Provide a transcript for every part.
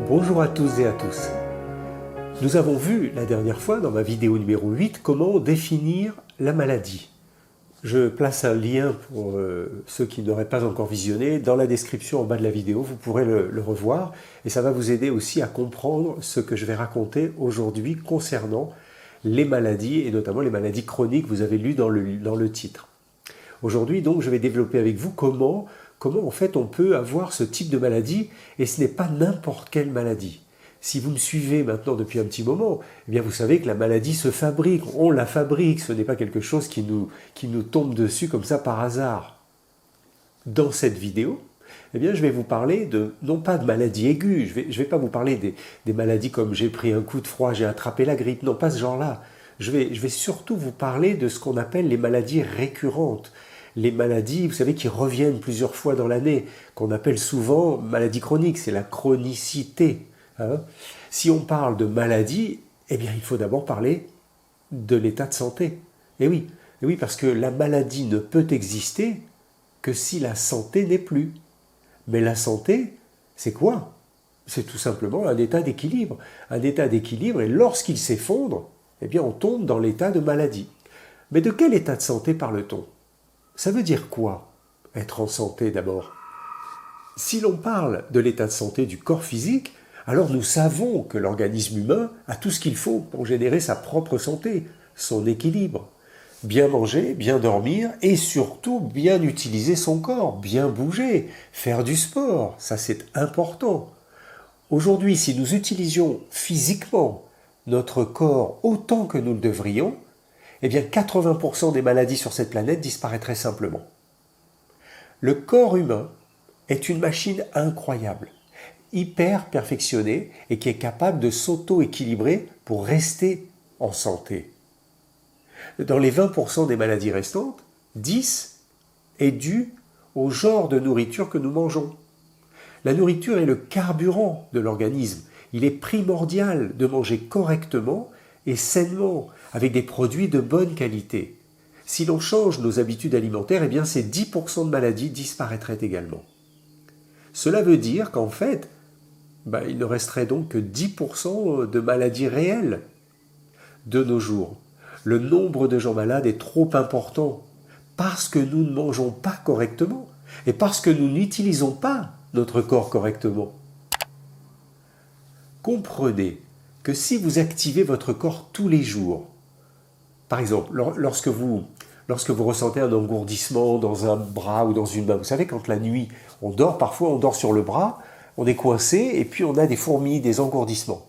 Bonjour à tous et à tous. Nous avons vu la dernière fois dans ma vidéo numéro 8 comment définir la maladie. Je place un lien pour ceux qui n'auraient pas encore visionné. Dans la description en bas de la vidéo, vous pourrez le revoir et ça va vous aider aussi à comprendre ce que je vais raconter aujourd'hui concernant les maladies et notamment les maladies chroniques, vous avez lu dans le titre. Aujourd'hui donc je vais développer avec vous comment en fait on peut avoir ce type de maladie et ce n'est pas n'importe quelle maladie. Si vous me suivez maintenant depuis un petit moment, eh bien vous savez que la maladie se fabrique, on la fabrique, ce n'est pas quelque chose qui nous tombe dessus comme ça par hasard. Dans cette vidéo, eh bien je vais vous parler non pas de maladies aiguës, je vais pas vous parler des maladies comme j'ai pris un coup de froid, j'ai attrapé la grippe, non pas ce genre-là. Je vais surtout vous parler de ce qu'on appelle les maladies récurrentes. Les maladies, vous savez, qui reviennent plusieurs fois dans l'année, qu'on appelle souvent maladies chroniques, c'est la chronicité. Si on parle de maladie, eh bien il faut d'abord parler de l'état de santé. Et oui, parce que la maladie ne peut exister que si la santé n'est plus. Mais la santé, c'est quoi? C'est tout simplement un état d'équilibre. Un état d'équilibre, et lorsqu'il s'effondre, eh bien on tombe dans l'état de maladie. Mais de quel état de santé parle-t-on? Ça veut dire quoi, être en santé d'abord? Si l'on parle de l'état de santé du corps physique, alors nous savons que l'organisme humain a tout ce qu'il faut pour générer sa propre santé, son équilibre. Bien manger, bien dormir et surtout bien utiliser son corps, bien bouger, faire du sport, ça c'est important. Aujourd'hui, si nous utilisions physiquement notre corps autant que nous le devrions, eh bien 80% des maladies sur cette planète disparaîtraient simplement. Le corps humain est une machine incroyable, hyper perfectionnée et qui est capable de s'auto-équilibrer pour rester en santé. Dans les 20% des maladies restantes, 10 est dû au genre de nourriture que nous mangeons. La nourriture est le carburant de l'organisme. Il est primordial de manger correctement et sainement, avec des produits de bonne qualité. Si l'on change nos habitudes alimentaires, eh bien ces 10% de maladies disparaîtraient également. Cela veut dire qu'en fait, il ne resterait donc que 10% de maladies réelles de nos jours. Le nombre de gens malades est trop important parce que nous ne mangeons pas correctement et parce que nous n'utilisons pas notre corps correctement. Comprenez que si vous activez votre corps tous les jours, par exemple, lorsque vous ressentez un engourdissement dans un bras ou dans une main, vous savez, quand la nuit, on dort, parfois on dort sur le bras, on est coincé et puis on a des fourmis, des engourdissements.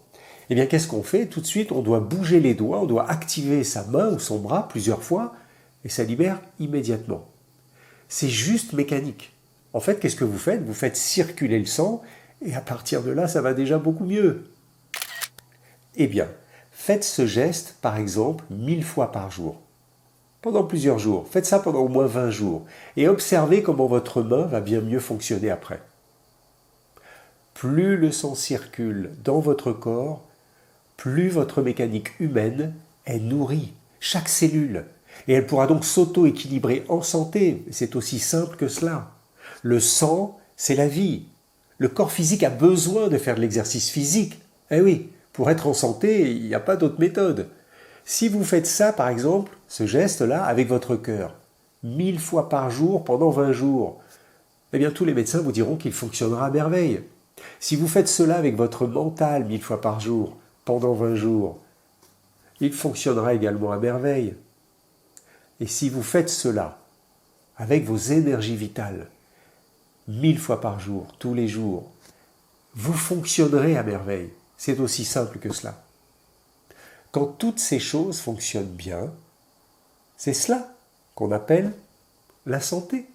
Eh bien, qu'est-ce qu'on fait? Tout de suite, on doit bouger les doigts, on doit activer sa main ou son bras plusieurs fois et ça libère immédiatement. C'est juste mécanique. En fait, qu'est-ce que vous faites? Vous faites circuler le sang et à partir de là, ça va déjà beaucoup mieux. Eh bien, faites ce geste, par exemple, 1000 fois par jour. Pendant plusieurs jours. Faites ça pendant au moins 20 jours. Et observez comment votre main va bien mieux fonctionner après. Plus le sang circule dans votre corps, plus votre mécanique humaine est nourrie. Chaque cellule. Et elle pourra donc s'auto-équilibrer en santé. C'est aussi simple que cela. Le sang, c'est la vie. Le corps physique a besoin de faire de l'exercice physique. Eh oui. Pour être en santé, il n'y a pas d'autre méthode. Si vous faites ça, par exemple, ce geste-là, avec votre cœur, 1000 fois par jour pendant 20 jours, eh bien tous les médecins vous diront qu'il fonctionnera à merveille. Si vous faites cela avec votre mental 1000 fois par jour, pendant 20 jours, il fonctionnera également à merveille. Et si vous faites cela avec vos énergies vitales, 1000 fois par jour, tous les jours, vous fonctionnerez à merveille. C'est aussi simple que cela. Quand toutes ces choses fonctionnent bien, c'est cela qu'on appelle la santé.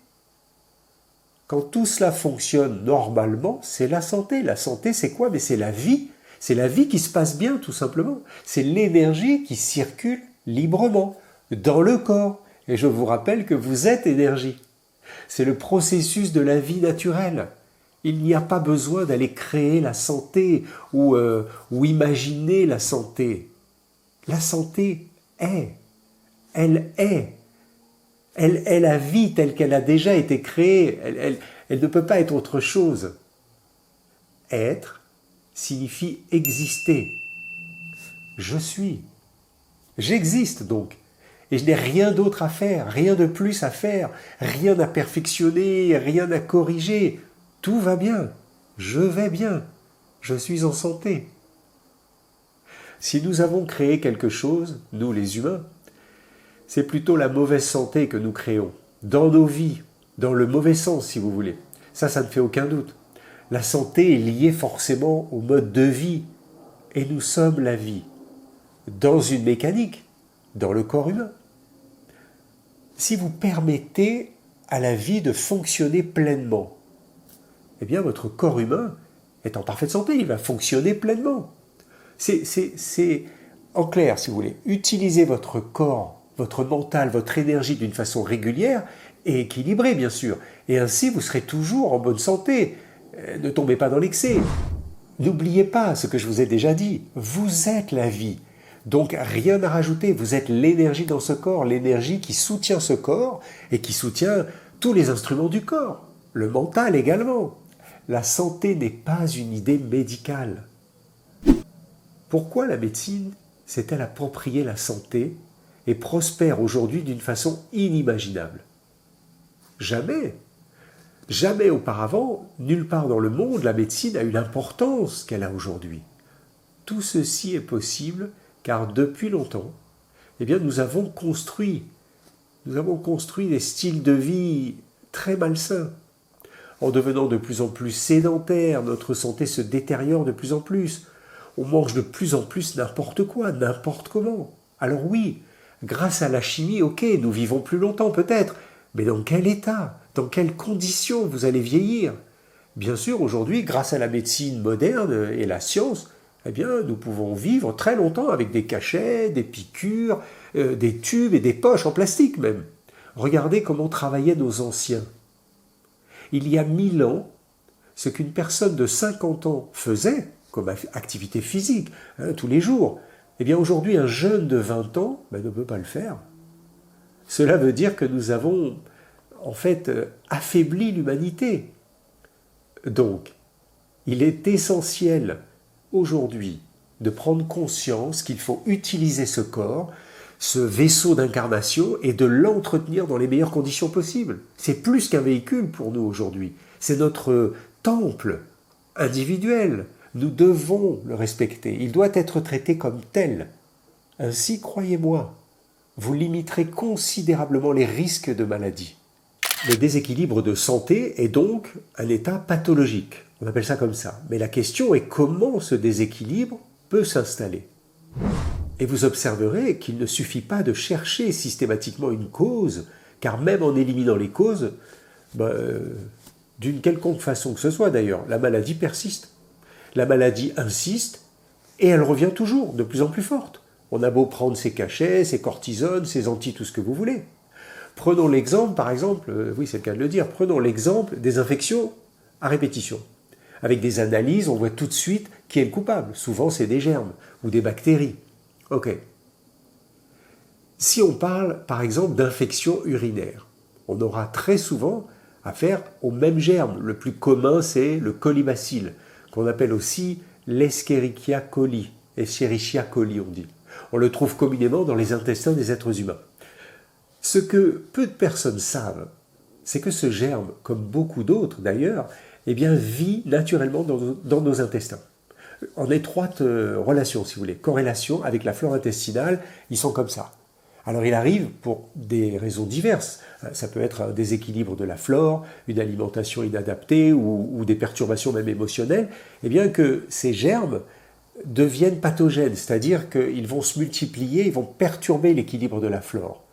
Quand tout cela fonctionne normalement, c'est la santé. La santé, c'est quoi? Mais c'est la vie. C'est la vie qui se passe bien, tout simplement. C'est l'énergie qui circule librement dans le corps. Et je vous rappelle que vous êtes énergie. C'est le processus de la vie naturelle. Il n'y a pas besoin d'aller créer la santé ou imaginer la santé. La santé est. Elle est. Elle est la vie telle qu'elle a déjà été créée. Elle ne peut pas être autre chose. Être signifie exister. Je suis. J'existe donc. Et je n'ai rien d'autre à faire, rien de plus à faire, rien à perfectionner, rien à corriger. Tout va bien. Je vais bien. Je suis en santé. Si nous avons créé quelque chose, nous les humains, c'est plutôt la mauvaise santé que nous créons, dans nos vies, dans le mauvais sens si vous voulez. Ça ne fait aucun doute. La santé est liée forcément au mode de vie, et nous sommes la vie, dans une mécanique, dans le corps humain. Si vous permettez à la vie de fonctionner pleinement, eh bien votre corps humain est en parfaite santé, il va fonctionner pleinement. C'est en clair, si vous voulez, utilisez votre corps, votre mental, votre énergie d'une façon régulière et équilibrée, bien sûr. Et ainsi, vous serez toujours en bonne santé. Ne tombez pas dans l'excès. N'oubliez pas ce que je vous ai déjà dit. Vous êtes la vie. Donc, rien à rajouter. Vous êtes l'énergie dans ce corps, l'énergie qui soutient ce corps et qui soutient tous les instruments du corps. Le mental également. La santé n'est pas une idée médicale. Pourquoi la médecine s'est-elle appropriée la santé et prospère aujourd'hui d'une façon inimaginable? Jamais, jamais auparavant, nulle part dans le monde, la médecine a eu l'importance qu'elle a aujourd'hui. Tout ceci est possible car depuis longtemps, eh bien, nous avons construit des styles de vie très malsains. En devenant de plus en plus sédentaires, notre santé se détériore de plus en plus. On mange de plus en plus n'importe quoi, n'importe comment. Alors oui, grâce à la chimie, ok, nous vivons plus longtemps peut-être, mais dans quel état, dans quelles conditions vous allez vieillir? Bien sûr, aujourd'hui, grâce à la médecine moderne et la science, eh bien, nous pouvons vivre très longtemps avec des cachets, des piqûres, des tubes et des poches en plastique même. Regardez comment travaillaient nos anciens. Il y a 1000 ans, ce qu'une personne de 50 ans faisait, comme activité physique, tous les jours, eh bien aujourd'hui, un jeune de 20 ans ne peut pas le faire. Cela veut dire que nous avons, en fait, affaibli l'humanité. Donc, il est essentiel, aujourd'hui, de prendre conscience qu'il faut utiliser ce corps, ce vaisseau d'incarnation, et de l'entretenir dans les meilleures conditions possibles. C'est plus qu'un véhicule pour nous aujourd'hui. C'est notre temple individuel. Nous devons le respecter. Il doit être traité comme tel. Ainsi, croyez-moi, vous limiterez considérablement les risques de maladie. Le déséquilibre de santé est donc un état pathologique. On appelle ça comme ça. Mais la question est comment ce déséquilibre peut s'installer. Et vous observerez qu'il ne suffit pas de chercher systématiquement une cause, car même en éliminant les causes, d'une quelconque façon que ce soit d'ailleurs, la maladie persiste. La maladie insiste et elle revient toujours, de plus en plus forte. On a beau prendre ses cachets, ses cortisones, ses tout ce que vous voulez. Prenons l'exemple, par exemple, oui c'est le cas de le dire, prenons l'exemple des infections à répétition. Avec des analyses, on voit tout de suite qui est le coupable. Souvent c'est des germes ou des bactéries. Ok. Si on parle, par exemple, d'infection urinaire, on aura très souvent affaire aux mêmes germes. Le plus commun, c'est le colibacille, qu'on appelle aussi l'Escherichia coli. Escherichia coli, on dit. On le trouve communément dans les intestins des êtres humains. Ce que peu de personnes savent, c'est que ce germe, comme beaucoup d'autres d'ailleurs, eh bien, vit naturellement dans nos intestins. En étroite relation, si vous voulez, corrélation avec la flore intestinale, ils sont comme ça. Alors il arrive, pour des raisons diverses, ça peut être un déséquilibre de la flore, une alimentation inadaptée ou des perturbations même émotionnelles, eh bien que ces germes deviennent pathogènes, c'est-à-dire qu'ils vont se multiplier, ils vont perturber l'équilibre de la flore.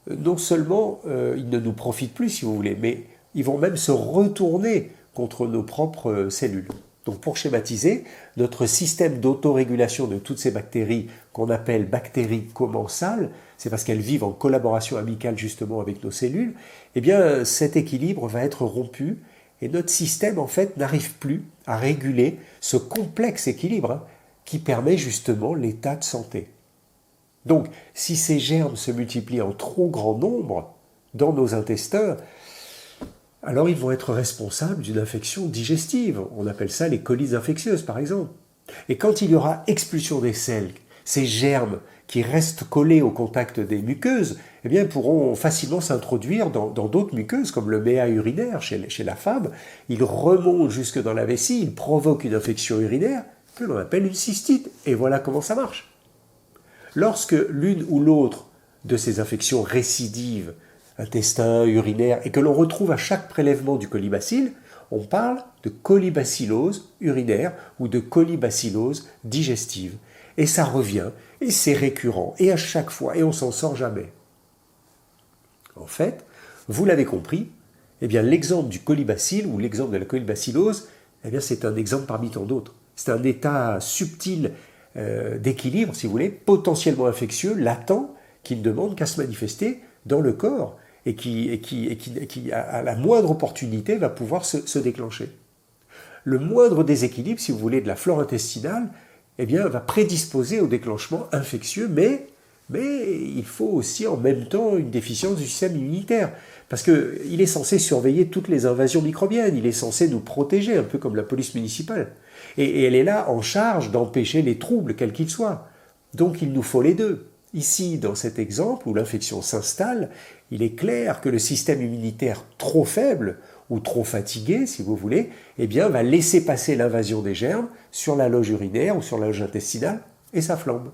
Non seulement ils ne nous profitent plus, si vous voulez, mais ils vont même se retourner contre nos propres cellules. Donc pour schématiser, notre système d'autorégulation de toutes ces bactéries qu'on appelle bactéries commensales, c'est parce qu'elles vivent en collaboration amicale justement avec nos cellules, eh bien cet équilibre va être rompu et notre système en fait n'arrive plus à réguler ce complexe équilibre qui permet justement l'état de santé. Donc si ces germes se multiplient en trop grand nombre dans nos intestins, alors ils vont être responsables d'une infection digestive. On appelle ça les colites infectieuses, par exemple. Et quand il y aura expulsion des selles, ces germes qui restent collés au contact des muqueuses, eh bien, pourront facilement s'introduire dans d'autres muqueuses, comme le méa urinaire chez la femme. Ils remontent jusque dans la vessie, ils provoquent une infection urinaire, que l'on appelle une cystite. Et voilà comment ça marche. Lorsque l'une ou l'autre de ces infections récidives, intestin, urinaire, et que l'on retrouve à chaque prélèvement du colibacille, on parle de colibacillose urinaire ou de colibacillose digestive. Et ça revient, et c'est récurrent, et à chaque fois, et on s'en sort jamais. En fait, vous l'avez compris, eh bien, l'exemple du colibacille ou l'exemple de la colibacillose, eh bien, c'est un exemple parmi tant d'autres. C'est un état subtil d'équilibre, si vous voulez, potentiellement infectieux, latent, qui ne demande qu'à se manifester dans le corps et qui à la moindre opportunité, va pouvoir se déclencher. Le moindre déséquilibre, si vous voulez, de la flore intestinale, eh bien, va prédisposer au déclenchement infectieux, mais il faut aussi en même temps une déficience du système immunitaire, parce qu'il est censé surveiller toutes les invasions microbiennes, il est censé nous protéger, un peu comme la police municipale. Et elle est là en charge d'empêcher les troubles, quels qu'ils soient. Donc il nous faut les deux. Ici, dans cet exemple où l'infection s'installe, il est clair que le système immunitaire trop faible, ou trop fatigué, si vous voulez, eh bien, va laisser passer l'invasion des germes sur la loge urinaire ou sur la loge intestinale, et ça flambe.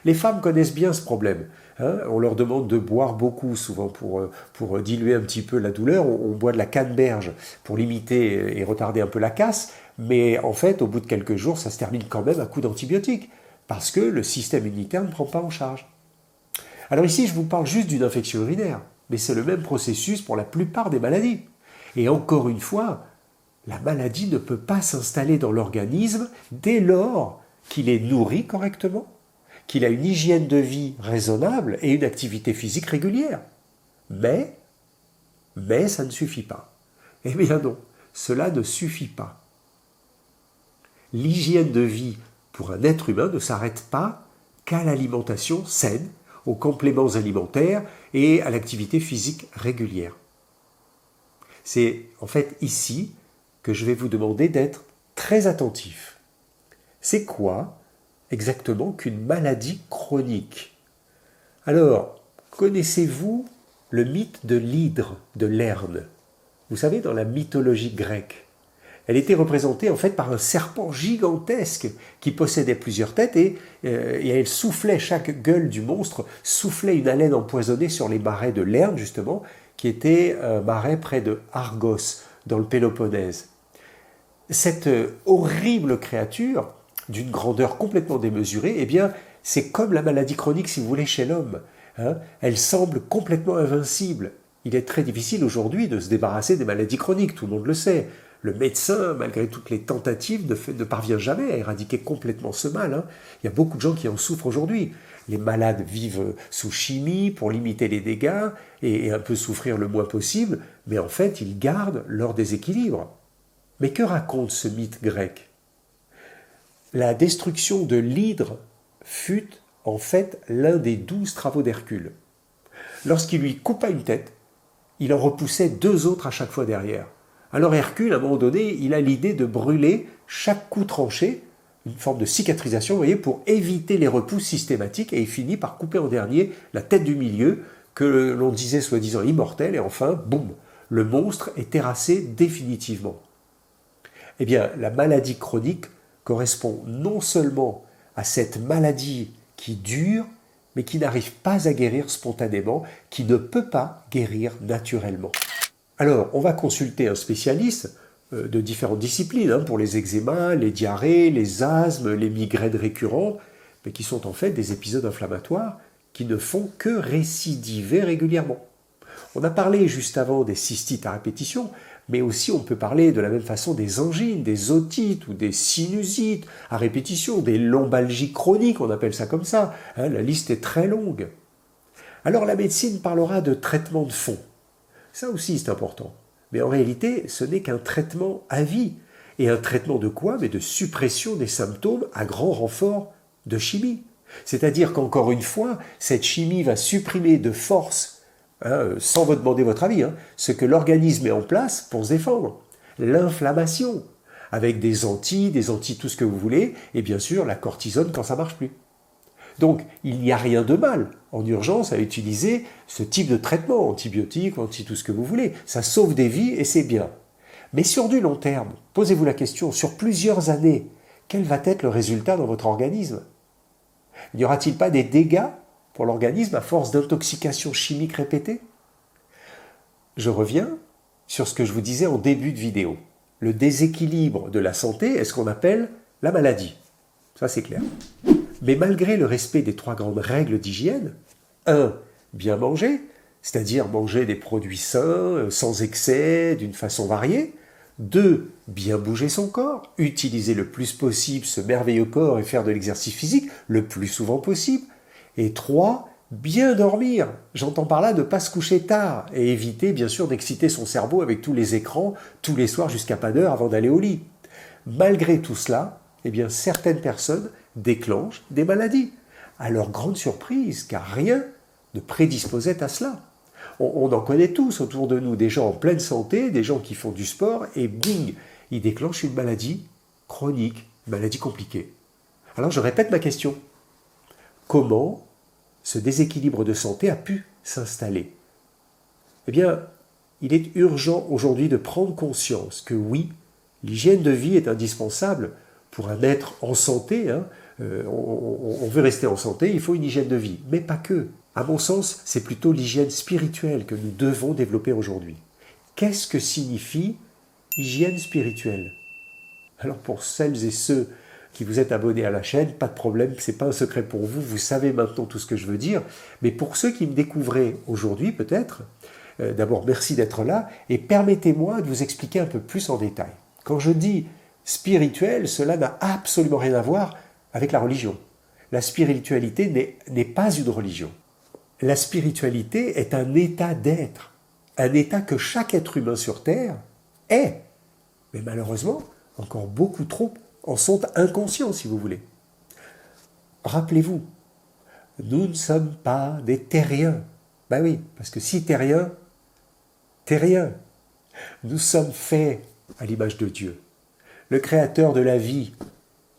Les femmes connaissent bien ce problème. On leur demande de boire beaucoup, souvent pour diluer un petit peu la douleur. On boit de la canneberge pour limiter et retarder un peu la casse, mais en fait, au bout de quelques jours, ça se termine quand même à coup d'antibiotiques, parce que le système immunitaire ne prend pas en charge. Alors ici, je vous parle juste d'une infection urinaire, mais c'est le même processus pour la plupart des maladies. Et encore une fois, la maladie ne peut pas s'installer dans l'organisme dès lors qu'il est nourri correctement, qu'il a une hygiène de vie raisonnable et une activité physique régulière. Mais ça ne suffit pas. Eh bien non, cela ne suffit pas. L'hygiène de vie pour un être humain ne s'arrête pas qu'à l'alimentation saine, aux compléments alimentaires et à l'activité physique régulière. C'est en fait ici que je vais vous demander d'être très attentif. C'est quoi exactement qu'une maladie chronique? Alors, connaissez-vous le mythe de l'hydre de Lerne? Vous savez, dans la mythologie grecque, elle était représentée en fait par un serpent gigantesque qui possédait plusieurs têtes et elle soufflait, chaque gueule du monstre soufflait une haleine empoisonnée sur les marais de Lerne justement, qui était un marais près de Argos, dans le Péloponnèse. Cette horrible créature, d'une grandeur complètement démesurée, eh bien, c'est comme la maladie chronique, si vous voulez, chez l'homme. Elle semble complètement invincible. Il est très difficile aujourd'hui de se débarrasser des maladies chroniques, tout le monde le sait. Le médecin, malgré toutes les tentatives, ne parvient jamais à éradiquer complètement ce mal. Il y a beaucoup de gens qui en souffrent aujourd'hui. Les malades vivent sous chimie pour limiter les dégâts et un peu souffrir le moins possible, mais en fait, ils gardent leur déséquilibre. Mais que raconte ce mythe grec? La destruction de l'hydre fut en fait l'un des 12 travaux d'Hercule. Lorsqu'il lui coupa une tête, il en repoussait 2 autres à chaque fois derrière. Alors Hercule, à un moment donné, il a l'idée de brûler chaque coup tranché, une forme de cicatrisation, vous voyez, pour éviter les repousses systématiques, et il finit par couper en dernier la tête du milieu, que l'on disait soi-disant immortelle, et enfin, boum, le monstre est terrassé définitivement. Eh bien, la maladie chronique correspond non seulement à cette maladie qui dure, mais qui n'arrive pas à guérir spontanément, qui ne peut pas guérir naturellement. Alors, on va consulter un spécialiste de différentes disciplines pour les eczémas, les diarrhées, les asthmes, les migraines récurrentes, mais qui sont en fait des épisodes inflammatoires qui ne font que récidiver régulièrement. On a parlé juste avant des cystites à répétition, mais aussi on peut parler de la même façon des angines, des otites ou des sinusites à répétition, des lombalgies chroniques, on appelle ça comme ça. La liste est très longue. Alors la médecine parlera de traitement de fond. Ça aussi c'est important. Mais en réalité, ce n'est qu'un traitement à vie. Et un traitement de quoi? Mais de suppression des symptômes à grand renfort de chimie. C'est-à-dire qu'encore une fois, cette chimie va supprimer de force sans vous demander votre avis, ce que l'organisme met en place pour se défendre. L'inflammation, avec des anti tout ce que vous voulez, et bien sûr la cortisone quand ça ne marche plus. Donc, il n'y a rien de mal en urgence à utiliser ce type de traitement, antibiotiques, tout ce que vous voulez. Ça sauve des vies et c'est bien. Mais sur du long terme, posez-vous la question, sur plusieurs années, quel va être le résultat dans votre organisme? N'y aura-t-il pas des dégâts pour l'organisme à force d'intoxication chimique répétée? Je reviens sur ce que je vous disais en début de vidéo. Le déséquilibre de la santé est ce qu'on appelle la maladie. Ça, c'est clair. Mais malgré le respect des 3 grandes règles d'hygiène, 1. Bien manger, c'est-à-dire manger des produits sains, sans excès, d'une façon variée. 2. Bien bouger son corps, utiliser le plus possible ce merveilleux corps et faire de l'exercice physique le plus souvent possible. Et 3. Bien dormir. J'entends par là de ne pas se coucher tard et éviter bien sûr d'exciter son cerveau avec tous les écrans tous les soirs jusqu'à pas d'heure avant d'aller au lit. Malgré tout cela, eh bien, certaines personnes déclenchent des maladies, à leur grande surprise, car rien ne prédisposait à cela. On en connaît tous autour de nous, des gens en pleine santé, des gens qui font du sport, et bing, ils déclenchent une maladie chronique, une maladie compliquée. Alors je répète ma question. Comment ce déséquilibre de santé a pu s'installer? Eh bien, il est urgent aujourd'hui de prendre conscience que oui, l'hygiène de vie est indispensable pour un être en santé. On veut rester en santé, il faut une hygiène de vie, mais pas que. À mon sens, c'est plutôt l'hygiène spirituelle que nous devons développer aujourd'hui. Qu'est-ce que signifie hygiène spirituelle? Alors pour celles et ceux qui vous êtes abonnés à la chaîne, pas de problème, ce n'est pas un secret pour vous, vous savez maintenant tout ce que je veux dire, mais pour ceux qui me découvrez aujourd'hui peut-être, d'abord merci d'être là, et permettez-moi de vous expliquer un peu plus en détail. Quand je dis spirituel, cela n'a absolument rien à voir avec la religion. La spiritualité n'est pas une religion. La spiritualité est un état d'être, un état que chaque être humain sur Terre est. Mais malheureusement, encore beaucoup trop en sont inconscients, si vous voulez. Rappelez-vous, nous ne sommes pas des terriens. Ben oui, parce que si terrien, t'es rien. Nous sommes faits à l'image de Dieu. Le créateur de la vie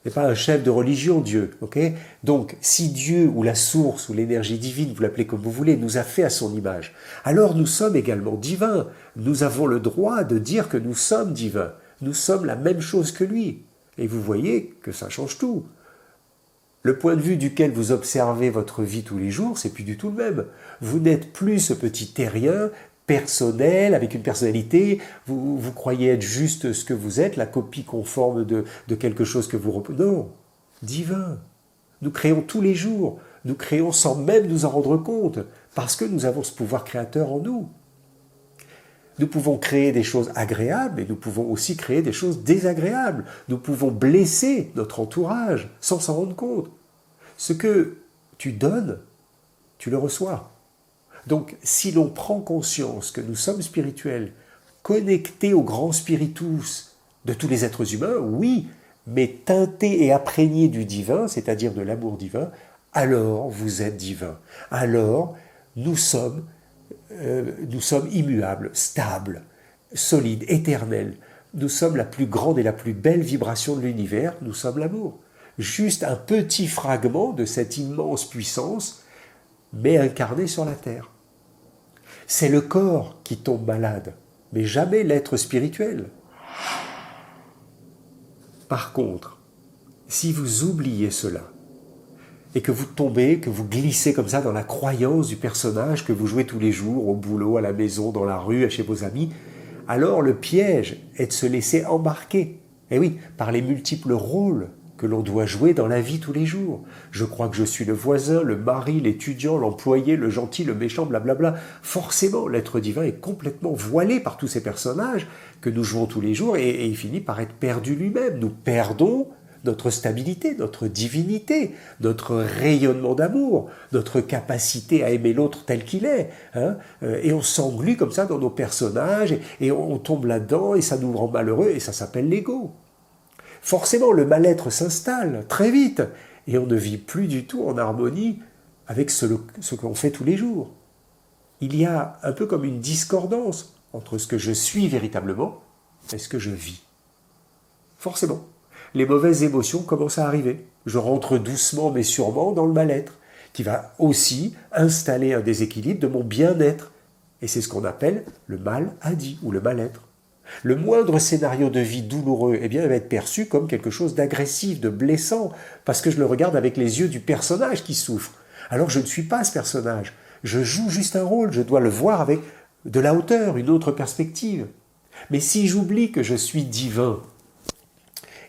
n'est pas un chef de religion, Dieu. Okay? Donc, si Dieu, ou la source, ou l'énergie divine, vous l'appelez comme vous voulez, nous a fait à son image, alors nous sommes également divins. Nous avons le droit de dire que nous sommes divins. Nous sommes la même chose que lui. Et vous voyez que ça change tout. Le point de vue duquel vous observez votre vie tous les jours, c'est plus du tout le même. Vous n'êtes plus ce petit terrien personnel, avec une personnalité, vous croyez être juste ce que vous êtes, la copie conforme de quelque chose que vous... Non, divin. Nous créons tous les jours, nous créons sans même nous en rendre compte, parce que nous avons ce pouvoir créateur en nous. Nous pouvons créer des choses agréables et nous pouvons aussi créer des choses désagréables. Nous pouvons blesser notre entourage sans s'en rendre compte. Ce que tu donnes, tu le reçois. Donc, si l'on prend conscience que nous sommes spirituels, connectés au grand spiritus de tous les êtres humains, oui, mais teintés et imprégnés du divin, c'est-à-dire de l'amour divin, alors vous êtes divin. Alors, nous sommes immuables, stables, solides, éternels. Nous sommes la plus grande et la plus belle vibration de l'univers, nous sommes l'amour. Juste un petit fragment de cette immense puissance, mais incarné sur la terre. C'est le corps qui tombe malade, mais jamais l'être spirituel. Par contre, si vous oubliez cela, et que vous tombez, que vous glissez comme ça dans la croyance du personnage que vous jouez tous les jours, au boulot, à la maison, dans la rue, chez vos amis, alors le piège est de se laisser embarquer, et oui, par les multiples rôles que l'on doit jouer dans la vie tous les jours. Je crois que je suis le voisin, le mari, l'étudiant, l'employé, le gentil, le méchant, blablabla. Forcément, l'être divin est complètement voilé par tous ces personnages que nous jouons tous les jours et il finit par être perdu lui-même. Nous perdons notre stabilité, notre divinité, notre rayonnement d'amour, notre capacité à aimer l'autre tel qu'il est. Et on s'englue comme ça dans nos personnages et on tombe là-dedans et ça nous rend malheureux et ça s'appelle l'ego. Forcément, le mal-être s'installe très vite et on ne vit plus du tout en harmonie avec ce qu'on fait tous les jours. il y a un peu comme une discordance entre ce que je suis véritablement et ce que je vis. Forcément, les mauvaises émotions commencent à arriver. Je rentre doucement mais sûrement dans le mal-être, qui va aussi installer un déséquilibre de mon bien-être. Et c'est ce qu'on appelle le mal-adi ou le mal-être. Le moindre scénario de vie douloureux, eh bien, il va être perçu comme quelque chose d'agressif, de blessant, parce que je le regarde avec les yeux du personnage qui souffre. Alors je ne suis pas ce personnage. Je joue juste un rôle, je dois le voir avec de la hauteur, une autre perspective. Mais si j'oublie que je suis divin,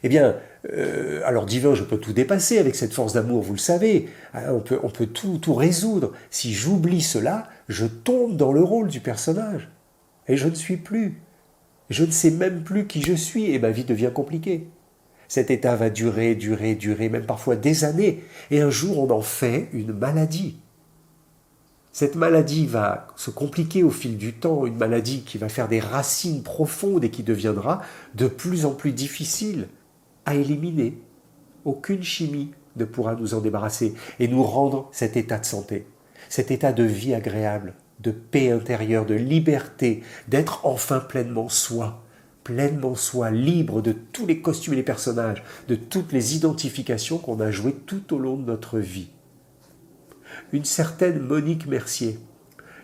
eh bien, alors divin, je peux tout dépasser avec cette force d'amour, vous le savez. On peut tout résoudre. Si j'oublie cela, je tombe dans le rôle du personnage. Et je ne suis plus. Je ne sais même plus qui je suis et ma vie devient compliquée. Cet état va durer, même parfois des années. Et un jour, on en fait une maladie. Cette maladie va se compliquer au fil du temps, une maladie qui va faire des racines profondes et qui deviendra de plus en plus difficile à éliminer. Aucune chimie ne pourra nous en débarrasser et nous rendre cet état de santé, cet état de vie agréable, de paix intérieure, de liberté, d'être enfin pleinement soi, libre de tous les costumes et les personnages, de toutes les identifications qu'on a jouées tout au long de notre vie. Une certaine Monique Mercier,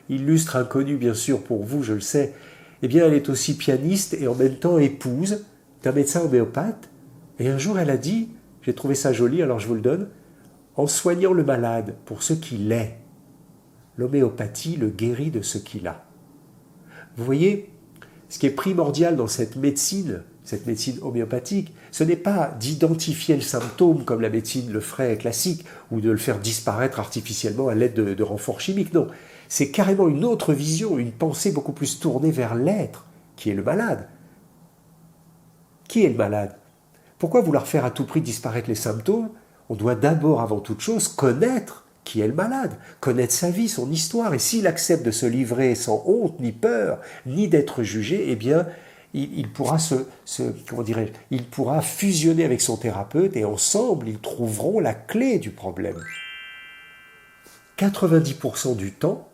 illustre inconnue bien sûr pour vous, je le sais, eh bien elle est aussi pianiste et en même temps épouse d'un médecin homéopathe. Et un jour elle a dit, j'ai trouvé ça joli, alors je vous le donne, en soignant le malade pour ce qu'il est, l'homéopathie le guérit de ce qu'il a. Vous voyez, ce qui est primordial dans cette médecine homéopathique, ce n'est pas d'identifier le symptôme comme la médecine le ferait classique ou de le faire disparaître artificiellement à l'aide de renforts chimiques. Non, c'est carrément une autre vision, une pensée beaucoup plus tournée vers l'être, qui est le malade. Qui est le malade? Pourquoi vouloir faire à tout prix disparaître les symptômes? On doit d'abord, avant toute chose, connaître qui est le malade, connaître sa vie, son histoire, et s'il accepte de se livrer sans honte, ni peur, ni d'être jugé, eh bien, il pourra il pourra fusionner avec son thérapeute et ensemble, ils trouveront la clé du problème. 90% du temps,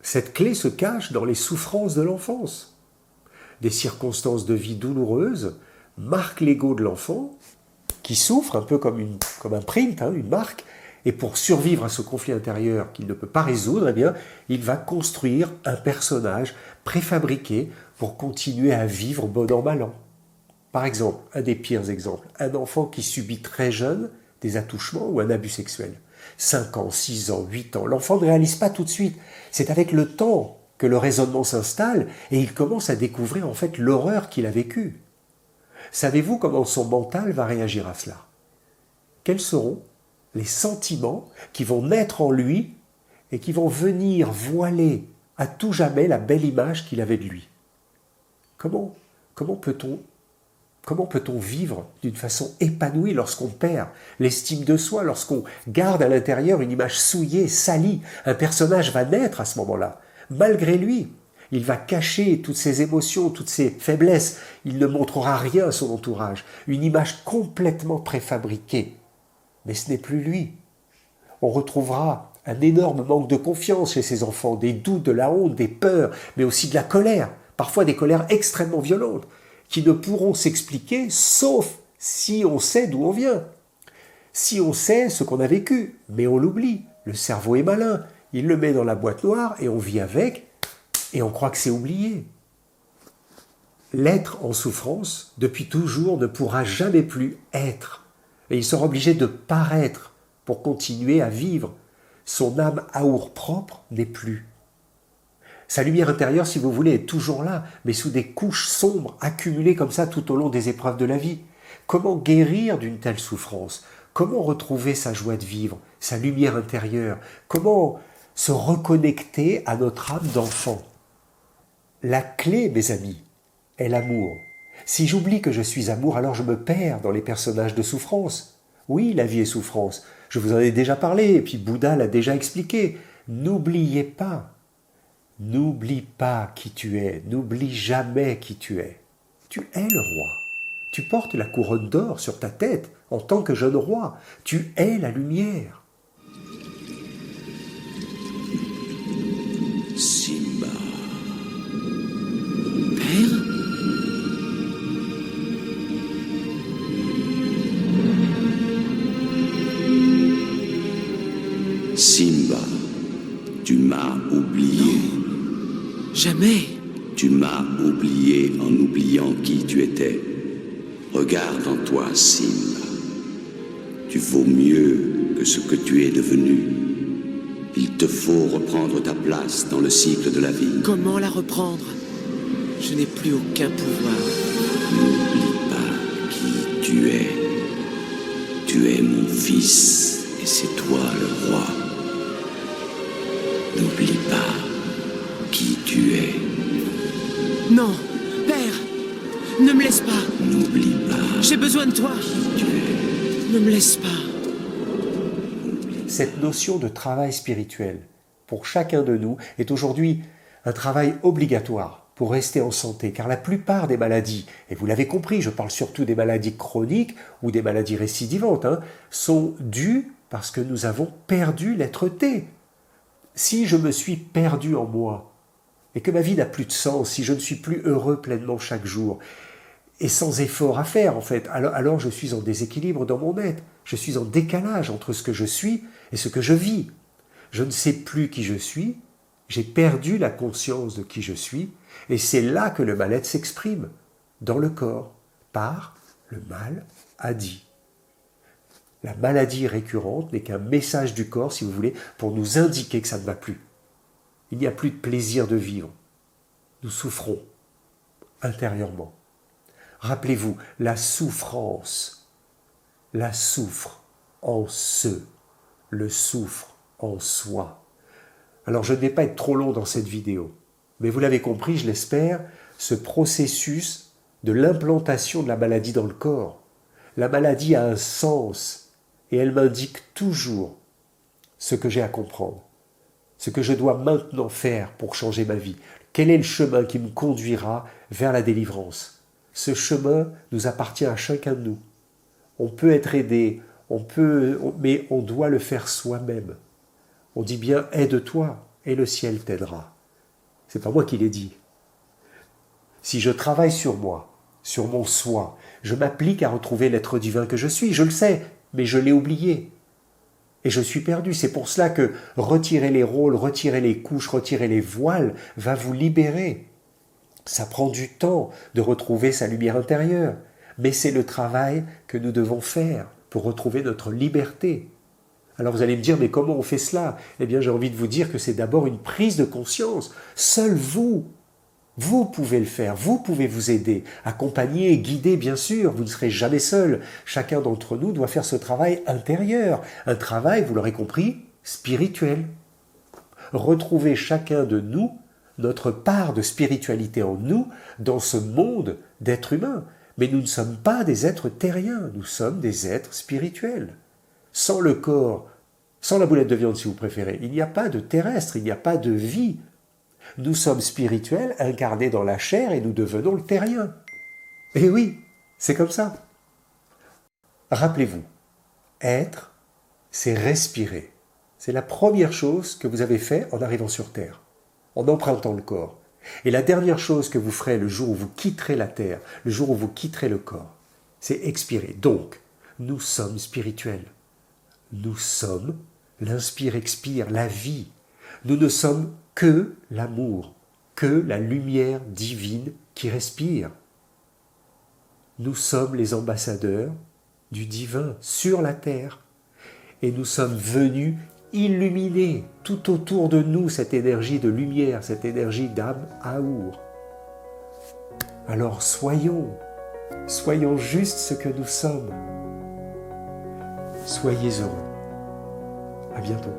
cette clé se cache dans les souffrances de l'enfance. Des circonstances de vie douloureuses marquent l'ego de l'enfant, qui souffre un peu comme un print, une marque, et pour survivre à ce conflit intérieur qu'il ne peut pas résoudre, eh bien, il va construire un personnage préfabriqué pour continuer à vivre bon an, mal an. Par exemple, un des pires exemples, un enfant qui subit très jeune des attouchements ou un abus sexuel. 5 ans, 6 ans, 8 ans, l'enfant ne réalise pas tout de suite. C'est avec le temps que le raisonnement s'installe et il commence à découvrir en fait l'horreur qu'il a vécue. Savez-vous comment son mental va réagir à cela? Quels seront les sentiments qui vont naître en lui et qui vont venir voiler à tout jamais la belle image qu'il avait de lui? Comment peut-on vivre d'une façon épanouie lorsqu'on perd l'estime de soi, lorsqu'on garde à l'intérieur une image souillée, salie? Un personnage va naître à ce moment-là, malgré lui. Il va cacher toutes ses émotions, toutes ses faiblesses. Il ne montrera rien à son entourage. Une image complètement préfabriquée. Mais ce n'est plus lui. On retrouvera un énorme manque de confiance chez ces enfants, des doutes, de la honte, des peurs, mais aussi de la colère, parfois des colères extrêmement violentes, qui ne pourront s'expliquer sauf si on sait d'où on vient. Si on sait ce qu'on a vécu, mais on l'oublie. Le cerveau est malin, il le met dans la boîte noire et on vit avec, et on croit que c'est oublié. L'être en souffrance, depuis toujours, ne pourra jamais plus être. Et il sera obligé de paraître pour continuer à vivre. Son âme amour-propre n'est plus. Sa lumière intérieure, si vous voulez, est toujours là, mais sous des couches sombres, accumulées comme ça tout au long des épreuves de la vie. Comment guérir d'une telle souffrance? Comment retrouver sa joie de vivre, sa lumière intérieure? Comment se reconnecter à notre âme d'enfant? La clé, mes amis, est l'amour. Si j'oublie que je suis amour, alors je me perds dans les personnages de souffrance. Oui, la vie est souffrance. Je vous en ai déjà parlé, et puis Bouddha l'a déjà expliqué. N'oubliez pas. N'oublie pas qui tu es. N'oublie jamais qui tu es. Tu es le roi. Tu portes la couronne d'or sur ta tête en tant que jeune roi. Tu es la lumière. Si Simba, tu m'as oublié. Jamais. Tu m'as oublié en oubliant qui tu étais. Regarde en toi, Simba. Tu vaux mieux que ce que tu es devenu. Il te faut reprendre ta place dans le cycle de la vie. Comment la reprendre? Je n'ai plus aucun pouvoir. N'oublie pas qui tu es. Tu es mon fils et c'est toi le roi. N'oublie pas qui tu es. Non, père, ne me laisse pas. N'oublie pas J'ai besoin de toi. qui tu es. Ne me laisse pas. Cette notion de travail spirituel, pour chacun de nous, est aujourd'hui un travail obligatoire pour rester en santé, car la plupart des maladies, et vous l'avez compris, je parle surtout des maladies chroniques ou des maladies récidivantes, sont dues parce que nous avons perdu l'être-té. Si je me suis perdu en moi, et que ma vie n'a plus de sens, si je ne suis plus heureux pleinement chaque jour, et sans effort à faire en fait, alors je suis en déséquilibre dans mon être, je suis en décalage entre ce que je suis et ce que je vis. Je ne sais plus qui je suis, j'ai perdu la conscience de qui je suis, et c'est là que le mal-être s'exprime, dans le corps, par le mal à dit. La maladie récurrente n'est qu'un message du corps, si vous voulez, pour nous indiquer que ça ne va plus. Il n'y a plus de plaisir de vivre. Nous souffrons intérieurement. Rappelez-vous, la souffrance, la souffre en ce, le souffre en soi. Alors je ne vais pas être trop long dans cette vidéo, mais vous l'avez compris, je l'espère, ce processus de l'implantation de la maladie dans le corps. La maladie a un sens et elle m'indique toujours ce que j'ai à comprendre, ce que je dois maintenant faire pour changer ma vie. Quel est le chemin qui me conduira vers la délivrance? Ce chemin nous appartient à chacun de nous. On peut être aidé, mais on doit le faire soi-même. On dit bien « aide-toi et le ciel t'aidera ». C'est pas moi qui l'ai dit. Si je travaille sur moi, sur mon soi, je m'applique à retrouver l'être divin que je suis, je le sais, mais je l'ai oublié. Et je suis perdu. C'est pour cela que retirer les rôles, retirer les couches, retirer les voiles va vous libérer. Ça prend du temps de retrouver sa lumière intérieure, mais c'est le travail que nous devons faire pour retrouver notre liberté. Alors vous allez me dire, mais comment on fait cela? Eh bien j'ai envie de vous dire que c'est d'abord une prise de conscience. Seul vous pouvez le faire, vous pouvez vous aider, accompagner, guider bien sûr, vous ne serez jamais seul. Chacun d'entre nous doit faire ce travail intérieur, un travail, vous l'aurez compris, spirituel. Retrouver chacun de nous notre part de spiritualité en nous, dans ce monde d'êtres humains. Mais nous ne sommes pas des êtres terriens, nous sommes des êtres spirituels. Sans le corps, sans la boulette de viande si vous préférez, il n'y a pas de terrestre, il n'y a pas de vie. Nous sommes spirituels, incarnés dans la chair, et nous devenons le terrien. Et oui, c'est comme ça. Rappelez-vous, être, c'est respirer. C'est la première chose que vous avez fait en arrivant sur Terre, en empruntant le corps. Et la dernière chose que vous ferez le jour où vous quitterez la Terre, le jour où vous quitterez le corps, c'est expirer. Donc, nous sommes spirituels. Nous sommes l'inspire-expire, la vie. Nous ne sommes que l'amour, que la lumière divine qui respire. Nous sommes les ambassadeurs du divin sur la terre. Et nous sommes venus illuminer tout autour de nous cette énergie de lumière, cette énergie d'âme Aour. Alors soyons juste ce que nous sommes. Soyez heureux. À bientôt.